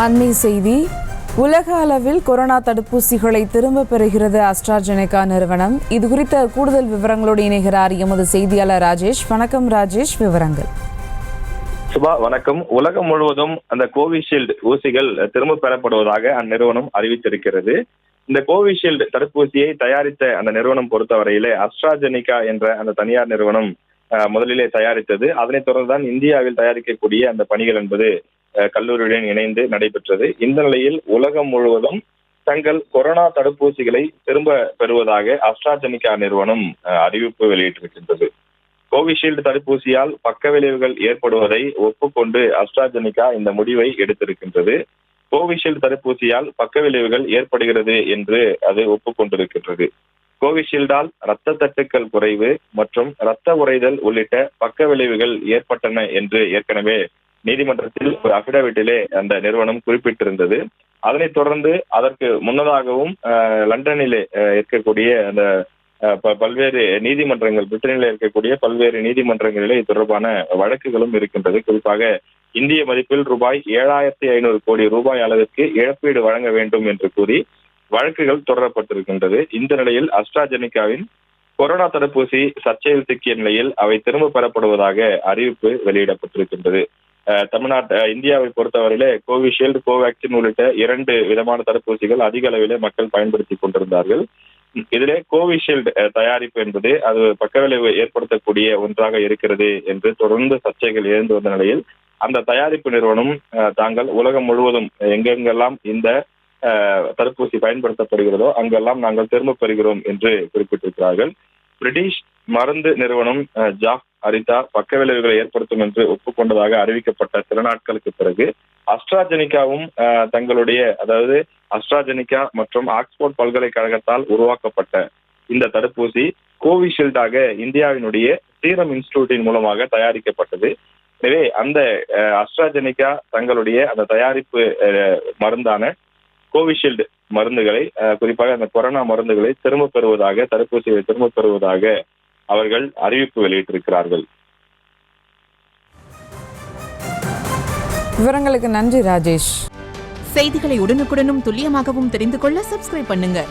அண்மை செய்தி. உலக அளவில் கொரோனா தடுப்பூசிகளை திரும்ப பெறுகிறது அஸ்ட்ராஜெனேகா நிறுவனம். இது குறித்த கூடுதல் விவரங்களோடு இணைகிறார் எமது செய்தியாளர் ராஜேஷ். வணக்கம் ராஜேஷ், விவரங்கள். சுபா வணக்கம். உலகம் முழுவதும் அந்த கோவிஷீல்டு ஊசிகள் திரும்ப பெறப்படுவதாக அந்நிறுவனம் அறிவித்திருக்கிறது. இந்த கோவிஷீல்டு தடுப்பூசியை தயாரித்த அந்த நிறுவனம் பொறுத்தவரையிலே அஸ்ட்ராஜெனிகா என்ற அந்த தனியார் நிறுவனம் முதலிலே தயாரித்தது. அதனைத் தொடர்ந்துதான் இந்தியாவில் தயாரிக்கக்கூடிய அந்த பணிகள் என்பது கல்லூரியுடன் இணைந்து நடைபெற்றது. இந்த நிலையில் உலகம் முழுவதும் தங்கள் கொரோனா தடுப்பூசிகளை திரும்ப பெறுவதாக அஸ்ட்ராஜெனிகா நிறுவனம் அறிவிப்பு வெளியிட்டிருக்கின்றது. கோவிஷீல்டு தடுப்பூசியால் பக்க விளைவுகள் ஏற்படுவதை ஒப்புக்கொண்டு அஸ்ட்ராஜெனிகா இந்த முடிவை எடுத்திருக்கின்றது. கோவிஷீல்டு தடுப்பூசியால் பக்க விளைவுகள் ஏற்படுகிறது என்று அது ஒப்புக்கொண்டிருக்கின்றது. கோவிஷீல்டால் இரத்த தட்டுக்கள் குறைவு மற்றும் இரத்த உறைதல் உள்ளிட்ட பக்க விளைவுகள் ஏற்பட்டன என்று ஏற்கனவே நீதிமன்றத்தில் ஒரு அபிடவிட்டிலே அந்த நிறுவனம் குறிப்பிட்டிருந்தது. அதனைத் தொடர்ந்து அதற்கு முன்னதாகவும் லண்டனிலே இருக்கக்கூடிய அந்த பல்வேறு நீதிமன்றங்கள், பிரிட்டனில் இருக்கக்கூடிய பல்வேறு நீதிமன்றங்களிலே இது தொடர்பான வழக்குகளும் இருக்கின்றது. குறிப்பாக இந்திய மதிப்பில் ரூபாய் 7,500 கோடி ரூபாய் அளவிற்கு இழப்பீடு வழங்க வேண்டும் என்று கூறி வழக்குகள் தொடரப்பட்டிருக்கின்றது. இந்த நிலையில் அஸ்ட்ராஜெனிகாவின் கொரோனா தடுப்பூசி சர்ச்சையில் சிக்கிய நிலையில் அவை திரும்ப பெறப்படுவதாக அறிவிப்பு வெளியிடப்பட்டிருக்கின்றது. இந்தியாவை பொறுத்தவரையிலே கோவிஷீல்டு, கோவேக்சின் உள்ளிட்ட 2 விதமான தடுப்பூசிகள் அதிக அளவிலே மக்கள் பயன்படுத்தி கொண்டிருந்தார்கள். இதிலே கோவிஷீல்டு தயாரிப்பு என்பது அது பக்கவிளைவு ஏற்படுத்தக்கூடிய ஒன்றாக இருக்கிறது என்று தொடர்ந்து சர்ச்சைகள் எழுந்து வந்த நிலையில் அந்த தயாரிப்பு நிறுவனம் தாங்கள் உலகம் முழுவதும் எங்கெங்கெல்லாம் இந்த தடுப்பூசி பயன்படுத்தப்படுகிறதோ அங்கெல்லாம் நாங்கள் திரும்ப பெறுகிறோம் என்று குறிப்பிட்டிருக்கிறார்கள். பிரிட்டிஷ் மருந்து நிறுவனம் ஜாக் அரிதா பக்க விளைவுகளை ஏற்படுத்தும் என்று ஒப்புக்கொண்டதாக அறிவிக்கப்பட்ட சில நாட்களுக்கு பிறகு அஸ்ட்ராஜெனிகாவும் தங்களுடைய, அதாவது அஸ்ட்ராஜெனிகா மற்றும் ஆக்ஸ்போர்ட் பல்கலைக்கழகத்தால் உருவாக்கப்பட்ட இந்த தடுப்பூசி கோவிஷீல்டாக இந்தியாவினுடைய சீரம் இன்ஸ்டிடியூட்டின் மூலமாக தயாரிக்கப்பட்டது. எனவே அந்த அஸ்ட்ராஜெனிகா தங்களுடைய அந்த தயாரிப்பு மருந்தான கோவிஷீல்டு மருந்துகளை, குறிப்பாக அந்த கொரோனா மருந்துகளை திரும்ப பெறுவதாக, தடுப்பூசிகளை திரும்ப பெறுவதாக அவர்கள் அறிவிப்பு வெளியிட்டிருக்கிறார்கள். விவரங்களுக்கு நன்றி ராஜேஷ். செய்திகளை உடனுக்குடனும் துல்லியமாகவும் தெரிந்து கொள்ள சப்ஸ்கிரைப் பண்ணுங்க.